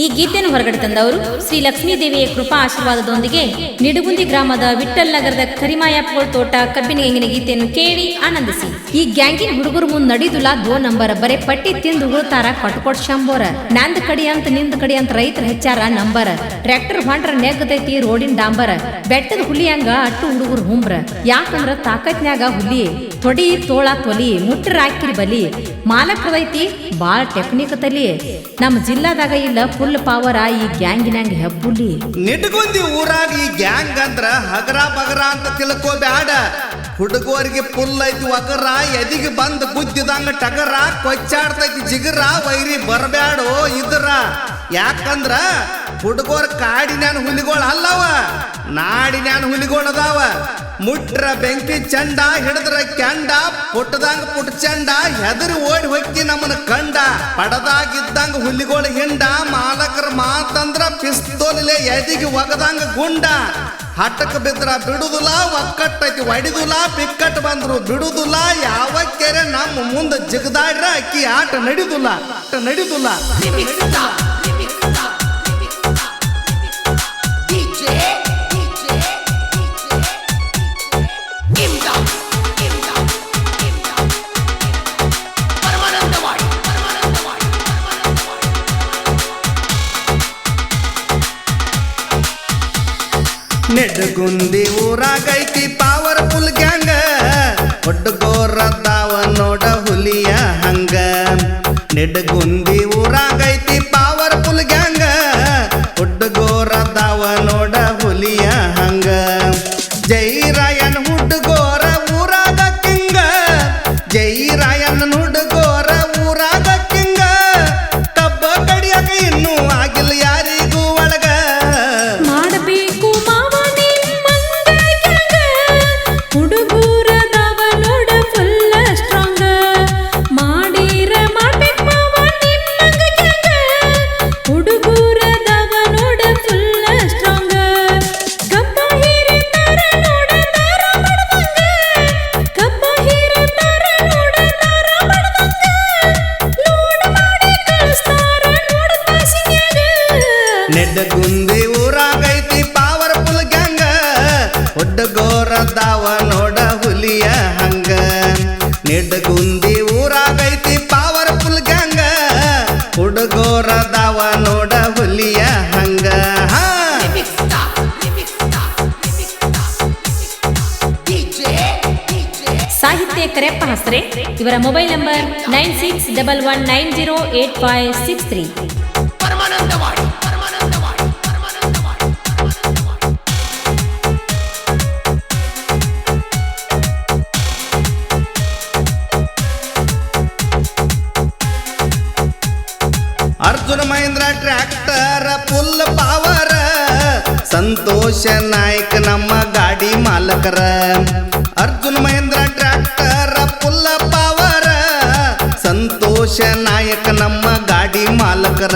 ಈ ಗೀತೆಯನ್ನು ಹೊರಗಡೆ ತಂದವರು ಶ್ರೀ ಲಕ್ಷ್ಮೀ ದೇವಿಯ ಕೃಪಾ ಆಶೀರ್ವಾದದೊಂದಿಗೆ ನಿಡುಗುಂದಿ ಗ್ರಾಮದ ವಿಠ್ಠಲ್ ನಗರದ ಕರಿಮಾಯಪ್ಪಗಳ ತೋಟ ಕಬ್ಬಿನ ಗ್ಯಾಂಗಿನ ಗೀತೆಯನ್ನು ಕೇಳಿ ಆನಂದಿಸಿ. ಈ ಗ್ಯಾಂಗಿನ ಹುಡುಗರು ಮುಂದ್ ನಡೀದುಲ್ಲ 2 ನಂಬರ್ ಬರೇ ಪಟ್ಟಿ ತಿಂದು ಉಗುಳ್ತಾರ ಕೊಟ್ಕೊಟ್ ಶಂಬೋರ ನಂದ್ ಕಡಿ ಅಂತ ನಿಂದ್ ಕಡಿ ಅಂತ ರೈತರ ಹೆಚ್ಚಾರ ನಂಬರ್ ಟ್ರ್ಯಾಕ್ಟರ್ ಹೊಂಡ್ರ ನೆಗ್ಗದೈತಿ ರೋಡಿನ ಡಾಂಬರ್ ಬೆಟ್ಟದ ಹುಲಿಯಂಗ ಅಟ್ಟು ಹುಡುಗರು ಹುಂಬ್ರ ಯಾಕಂದ್ರ ತಾಕತ್ನ್ಯಾಗ ಹುಲಿ ತೊಡಿ ತೋಳ ತೊಲಿ ಮುಟ್ರ ಹಾಕಿರಿ ಬಲಿ ಮಾಲಕದೈತಿ ಬಾಳ ಟೆಕ್ನಿಕ್ ತಲಿ ನಮ್ಮ ಜಿಲ್ಲಾದಾಗ ಇಲ್ಲ ಫುಲ್ ಪವರ್ ಈ ಗ್ಯಾಂಗಿನಂಗ ಹೆಬ್ಬುಲಿ. ನಿಟ್ಗುಂದಿ ಊರಾಗ ಈ ಗ್ಯಾಂಗ್ ಅಂದ್ರ ಹಗರ ಬಗರ ಅಂತ ತಿಳ್ಕೋಬ್ಯಾಡ. ಹುಡುಗರಿಗೆ ಫುಲ್ ಐತಿ ಒಗರ ಎದಿಗೆ ಬಂದ್ ಗುದ್ದಿದಂಗ ಟಗರ ಕೊಚ್ಚಾಡ್ತೈತಿ ಜಿಗರ ವೈರಿ ಬರಬ್ಯಾಡೋ ಇದ್ರ. ಯಾಕಂದ್ರ ಹುಡುಗರ ಕಾಡಿನ್ಯಾನ ಹುಲಿಗೋಳ ಅಲ್ಲವ ನಾಡಿನ್ಯಾನ ಹುಲಿಗೋಳ ಅದಾವ. ಮುಟ್ರ ಬೆಂಕಿ ಚಂಡ ಹಿಡಿದ್ರ ಕೆಂಡ ಪುಟ್ಟದಂಗ ಪುಟ್ಟ ಚಂಡ ಹೆದರಿ ಓಡಿ ಹೊಕ್ಕಿ ನಮ್ಮನ ಕಂಡ ಪಡದಾಗಿದ್ದಂಗ ಹುಲಿಗೋಳ ಹಿಂಡ ಮಾಲಕರ ಮಾತಂದ್ರ ಪಿಸ್ತೋಲಿಲೆ ಎದಿಗೆ ಒಗದಂಗ ಗುಂಡ ಹಟ್ಟಕ ಬಿದ್ರ ಬಿಡುದಿಲ್ಲ ಒಕ್ಕಟ್ಟೈತಿ ಒಡಿದುಲ್ಲ ಪಿಕ್ಕಟ್ ಬಂದ್ರು ಬಿಡುದಿಲ್ಲ ಯಾವ ಕೆರೆ ನಮ್ಮ ಮುಂದ ಜಿಗದಾಡ್ರ ಅಕ್ಕಿ ಆಟ ನಡಿದುಲ್ಲ ನಡಿದುಲ್ಲ. ನಿಡ್ಗುಂದಿ ಊರಾಗೈತಿ ಪವರ್ಫುಲ್ ಗ್ಯಾಂಗ್ ಹುಡುಗೋರದಾವ ನೋಡ ಹುಲಿಯ ಹಂಗ. ನಿಡ್ಗುಂದಿ ಊರಾಗೈತಿ ಪವರ್ಫುಲ್ ಗ್ಯಾಂಗ್ ಹುಡುಗೋರದಾವ ನೋಡ ಹುಲಿಯ ಹಂಗ. ಜೈ ರಾಯನ್ ಹುಡುಗೋರ ಊರಾಗ ಕಿಂಗ ಜೈ ರಾಯನ್ ಹುಡುಗೋರ ಊರಾಗ ಕಿಂಗ. ಕಬ್ಬ ಕಡಿಯಾಕ ಇನ್ನೂ ಆಗಿಲ್ಲ ಯಾರಿಗೂ ಒಳಗ ನಿಡ್ಗುಂದಿ ಊರಾಗೈತಿ ಪವರ್ಫುಲ್ ಗ್ಯಾಂಗ್ ಹುಡುಗೋರದಾವ ನೋಡ ಹುಲಿಯ ಹಂಗ. ನಿಡ್ಗುಂದಿ ಊರಾಗೈತಿ ಪವರ್ಫುಲ್ ಗ್ಯಾಂಗ್ ಹುಡುಗೋರದಾವ ನೋಡ ಹುಲಿಯ ಹಂಗ. ಸಾಹಿತ್ಯ ಕರೆಪ್ಪ ಹಸ್ರೆ. ಇವರ mobile number 9611908563. Arjuna Mahindra tractor full power Santosha Nayak ನಮ್ಮ ಗಾಡಿ ಮಾಲಕರ. Arjuna Mahindra tractor full power Santosha Nayak ನಮ್ಮ ಗಾಡಿ ಮಾಲಕರ.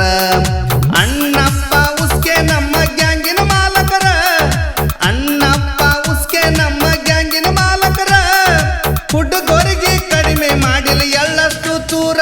ಅಣ್ಣಪ್ಪ ಉಸ್ಕೆ ನಮ್ಮ ಗ್ಯಾಂಗಿನ ಮಾಲಕರ. ಅಣ್ಣಪ್ಪ ಉಸ್ಕೆ ನಮ್ಮ ಗ್ಯಾಂಗಿನ ಮಾಲಕರ. ಹುಡುಗರಿಗೆ ಕಡಿಮೆ ಮಾಡಿಲ್ಲ ಎಳ್ಳಷ್ಟು ಚೂರ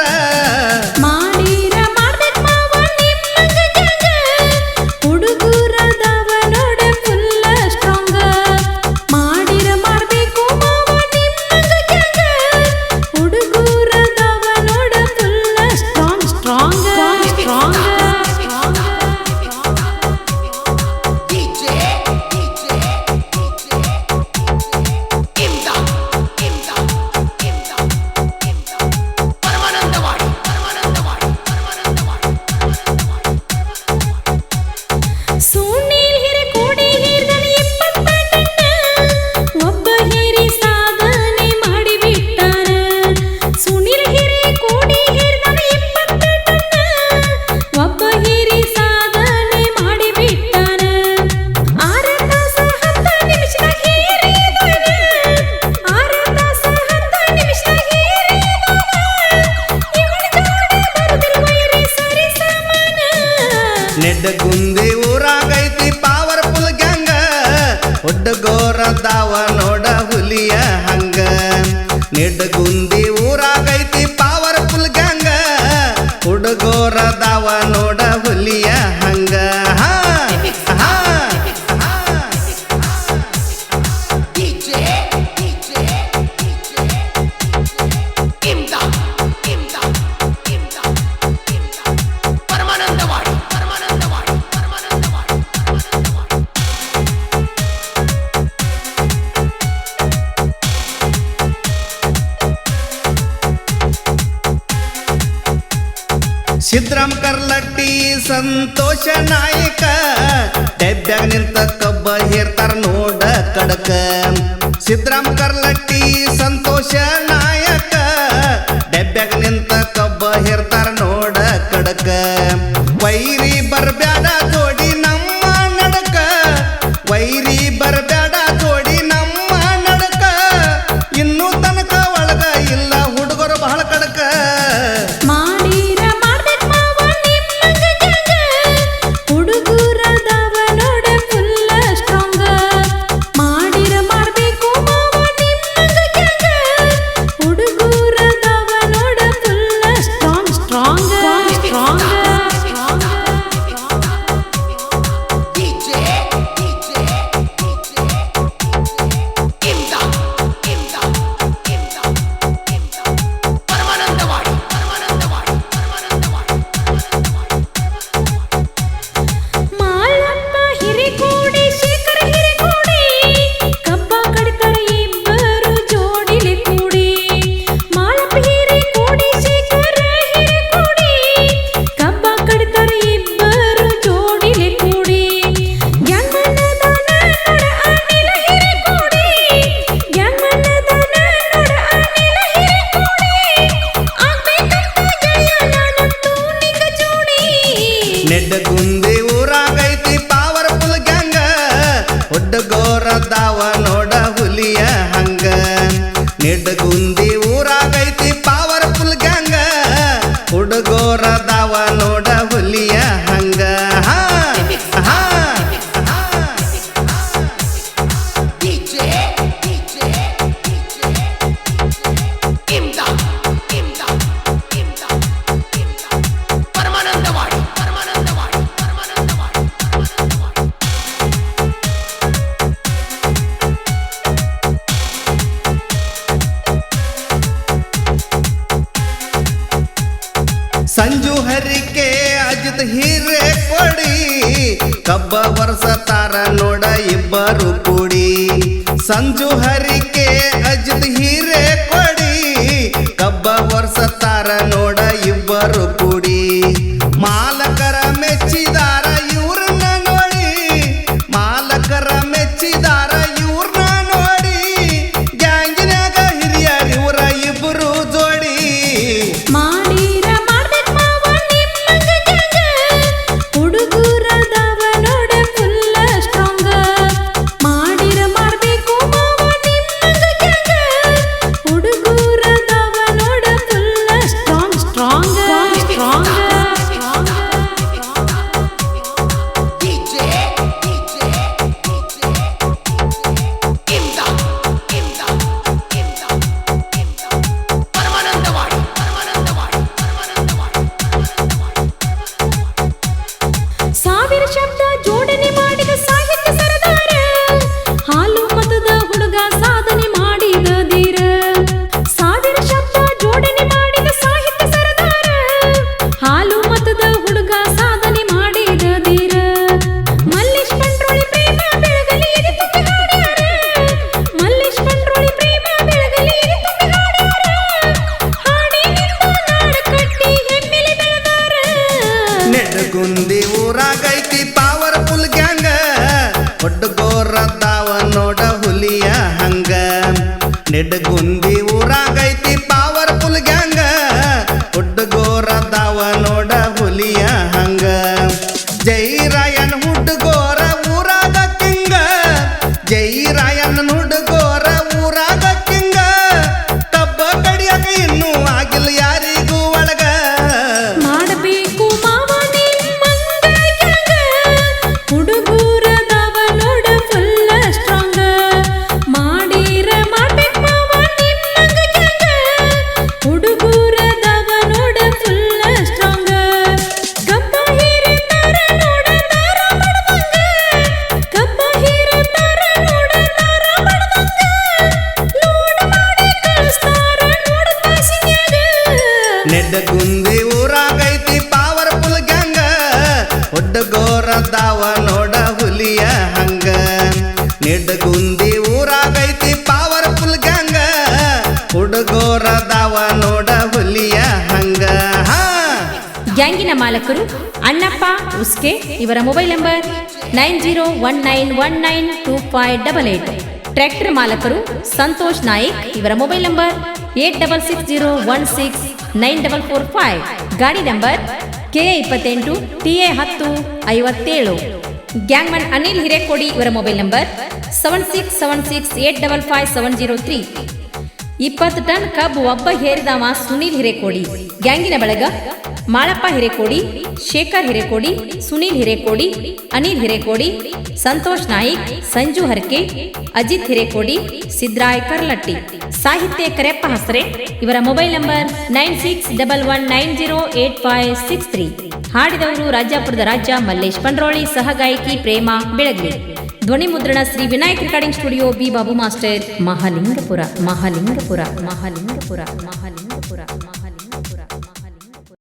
ನಿಡ್ಗುಂದಿ ಊರಾಗೈತಿ ಪವರ್ಫುಲ್ ಗ್ಯಾಂಗ್ ಹುಡುಗೋರದಾವ ನೋಡ ಹುಲಿಯ ಹಂಗ. ನಿಡ್ಗುಂದಿ ಊರಾಗೈತಿ ಪವರ್ಫುಲ್ ಗ್ಯಾಂಗ್ ಹುಡುಗೋರದಾವ ನೋಡ ಹುಲಿಯ ಸಿದ್ರಾಮ್ ಕರ್ಲಟ್ಟಿ ಸಂತೋಷ ನಾಯಕ ಡೆಬ್ಬ್ಯಾಗ ನಿಂತ ಕಬ್ಬ ಹೇರ್ತಾರ ನೋಡ ಕಡಕ ಸಿದ್ರಾಮ್ ಕರ್ಲಟ್ಟಿ ಸಂತೋಷ ನಾಯಕ ಡೆಬ್ಬ್ಯಾಗ ನಿಂತ ಕಬ್ಬ ಹೇರ್ತಾರ ನೋಡ ಕಡಕ ವೈರಿ ಬರ್ಬ್ಯಾಡ ಜೋಡಿ ನಮ್ಮ ನಡಕ ವೈರಿ ಬರ್ಬ್ಯಾಡ ಜೋಡಿ ನಮ್ಮ ನಡಕ ಇನ್ನೂ ತನಕ ಒಳಗ ಇಲ್ಲ ಹುಡುಗರು ಬಹಳ ಕಡಕ ಮಾಡೀರ ಮಾಡ್ಬೇಕ್ ಮಾವ ನಿಮ್ಮಂಗ ಗ್ಯಾಂಗ ಹುಡುಗರದವ ನೋಡ ಫುಲ್ಲ ಸ್ಟ್ರಾಂಗ ಮಾಡೀರ ಮಾಡ್ಬೇಕು ಮಾವ ನಿಮ್ಮಂಗ ಗ್ಯಾಂಗ ಹುಡುಗರದವ ನೋಡ ಫುಲ್ಲ ಸ್ಟ್ರಾಂಗ್ ಸ್ಟ್ರಾಂಗ್ ಸ್ಟ್ರಾಂಗ್ ಮಾಲಪ್ಪ ಹಿರಿಕೋಡಿ ಶೇಖರ ಹಿರಿಕೋಡಿ ಕಬ್ಬ ಕಡಿತರ ಇಬ್ಬರು ಜೋಡಿಲೆ ಕೂಡಿ ಮಾಲಪ್ಪ ಹಿರಿಕೋಡಿ ಶೇಖರ ಹಿರಿಕೋಡಿ ಕಬ್ಬ ಕಡಿತರ ಇಬ್ಬರು ಜೋಡಿಲೆ ಕೂಡಿ ಗ್ಯಾಂಗಣ್ಣದನ ನೋಡ ಅನಿಲ ಹಿರಿಕೋಡಿ ಗ್ಯಾಂಗಣ್ಣದನ ನೋಡ ಅನಿಲ ಹಿರಿಕೋಡಿ ಆಗ್ಬೇಕಂತ ಜಯ ನಾನಂತೂ ನಿಂಗ ಜೋಡಿ ನೆಡ್ಡಗುಂದಿ ಊರಾಗೈತಿ ಪವರ್ಫುಲ್ ಗ್ಯಾಂಗ ಹುಡುಗೋರದಾವ ನೋಡ ಹುಲಿಯ ಹಂಗ ನೆಡ್ಡಗುಂದಿ ಊರಾಗೈತಿ ಪವರ್ಫುಲ್ ಗ್ಯಾಂಗ ಹುಡುಗೋರದಾವ ನೋಡ ಹುಲಿಯ ಹಂಗ ಹಾ ಹಾ ಸಂಜು ಹರಿಕೆ ಅಜಿತ್ ಹೀರೆ ಕೊಡಿ ಕಬ್ಬ ವರ್ಷ ತಾರ ನೋಡ ಇಬ್ಬರು ಕೂಡಿ ಸಂಜು ಹರಿಕೆ ಅಜಿತ್ ಹೀರೆ ಕೊಡಿ ಕಬ್ಬ ವರ್ಷ ತಾರ ನೋಡ ಇಬ್ಬರು ಕೂಡಿ ಮಾಲಕರ ಮೆಚ್ಚಿದಾರ ಇವ್ರನ್ನ ನೋಡಿ ಮಾಲಕರ ಮೆಚ್ಚಿದಾರ ಇವ್ರನ್ನ ನೋಡಿ ಗ್ಯಾಂಗಿನಾಗ ಹಿರಿಯರ್ ಇವರ ಇಬ್ಬರು ಜೋಡಿ ಮಾಡೀರ ಮಾಡ್ಬೇಕ್ ಮಾವ ನಿಮ್ಮಂಗ ಗ್ಯಾಂಗ ಹುಡುಗರದವ ನೋಡ ಫುಲ್ಲ ಸ್ಟ್ರಾಂಗ ಮಾಡೀರ ಮಾಡ್ಬೇಕು ಮಾವ ನಿಮ್ಮಂಗ ಗ್ಯಾಂಗ ಹುಡುಗರದವ ನೋಡ ಫುಲ್ಲ ಸ್ಟ್ರಾಂಗ್ ಸ್ಟ್ರಾಂಗ್ ಸ್ಟ್ರಾಂಗ್ ಸಾವಿರ ಶಬ್ದ ಜೋಡಣೆ ಮಾಡಿದ ಸಾಹಿತ್ಯ ಸರದಾರ ಹಾಲು ಮತದ ಹುಡುಗ ಸಾಧನೆ ಮಾಡಿದ ಧೀರ ಸಾವಿರ ಶಬ್ದ ಜೋಡಣೆ ಮಾಡಿದ ಸಾಹಿತ್ಯ ಸರದಾರ ಹಾಲು ಮತದ ಹುಡುಗ ಸಾಧನೆ ಮಾಡಿದ ಧೀರ ಮಲ್ಲೇಶ್ ಬಂಡ್ರೋಳಿ ಪ್ರೇಮ ಬೆಳಗಲಿ ಎದೆ ತುಂಬಿ ಹಾಡ್ಯಾರ ಮಲ್ಲೇಶ್ ಬಂಡ್ರೋಳಿ ಪ್ರೇಮ ಬೆಳಗಲಿ ಎದೆ ತುಂಬಿ ಹಾಡ್ಯಾರ ಹಾಡಿನಿಂದ ನಾಡ ಕಟ್ಟಿ ಹೆಮ್ಮೆಲೆ ಬೆಳೆದಾರ ನೆಡ್ಗುಂದಿ ಊರಾಗೈತಿ ಪವರ್ಫುಲ್ ಗ್ಯಾಂಗ ಹುಡುಗೋರದಾವ ನೋಡ ಹುಲಿಯ ಹಂಗ ನೆಡ್ಗುಂದಿ ಊರಾಗೈತಿ ಪವರ್ಫುಲ್ ಗ್ಯಾಂಗ ಹುಡುಗೋರದಾವ ನೋಡ ಹುಲಿಯ ಹಂಗ ಜೈ ರಾಯನ್ ಹುಡುಗೋರ ಊರಾಗ ಕಿಂಗ ಜೈ ರಾಯನ್ ಹುಡುಗೋರ ಊರಾಗ ಕಿಂಗ ಕಬ್ಬ ಕಡಿಯಾಕ ಇನ್ನೂ ಆಗಿಲ್ಲ ಯಾರಿಗೂ ಒಳಗ ಮಾಡಬೇಕು ಮಾವ ನಿಮ್ಮಂಗ ಗ್ಯಾಂಗ ಹುಡುಗರದವ ನೋಡ ಫುಲ್ಲ ಸ್ಟ್ರಾಂಗ ಮಾಡೀರ ಮಾಡ್ಬೇಕ್ ಮಾವ ನಿಮ್ಮಂಗ ಗ್ಯಾಂಗ ಹುಡುಗರದವ ನೋಡ ಫುಲ್ಲ ಸ್ಟ್ರಾಂಗ ಕಬ್ಬ ಹಿರಿತಾರ ನೋಡ ಮಾಲಕರು ಅಣ್ಣಪ್ಪ ಉಸ್ಕೆ, ಇವರ ಮೊಬೈಲ್ ನಂಬರ್ 9019192588. ಟ್ರ್ಯಾಕ್ಟರ್ ಮಾಲಕರು ಸಂತೋಷ್ ನಾಯ್ಕ್, ಇವರ ಮೊಬೈಲ್ ನಂಬರ್ 8660169445. ಗಾಡಿ number KA28 TA1057. ಗ್ಯಾಂಗ್ಮನ್ Anil Hirekodi, ಇವರ ಮೊಬೈಲ್ ನಂಬರ್ 7676855703. 20 ಟನ್ ಕಬ್ಬು ಒಬ್ಬ ಹೇರಿದವ ಸುನೀಲ್ ಹಿರೇಕೋಡಿ. ಗ್ಯಾಂಗಿನ ಬಳಗ ಮಾಳಪ್ಪ ಹಿರೇಕೋಡಿ, ಶೇಖರ್ ಹಿರೇಕೋಡಿ, ಸುನೀಲ್ ಹಿರೇಕೋಡಿ, ಅನಿಲ್ ಹಿರೇಕೋಡಿ, ಸಂತೋಷ್ ನಾಯ್ಕ್, ಸಂಜು ಹರ್ಕೆ, ಅಜಿತ್ ಹಿರೇಕೋಡಿ, ಸಿದ್ರಾಯ್ ಕರ್ಲಟ್ಟಿ. ಸಾಹಿತ್ಯ ಕರೆಪ್ಪ ಹಸ್ರೆ, ಇವರ ಮೊಬೈಲ್ ನಂಬರ್ 9611908563. ಹಾಡಿದವರು ರಾಜಾಪುರದ ರಾಜ ಮಲ್ಲೇಶ್ ಪಂಡ್ರೋಳಿ, ಸಹಗಾಯಕಿ ಪ್ರೇಮಾ ಬೆಳಗ್ಲಿ. ಧ್ವನಿ ಮುದ್ರಣ Shri Vinayak recording studio, B Babu master, Mahalingapura.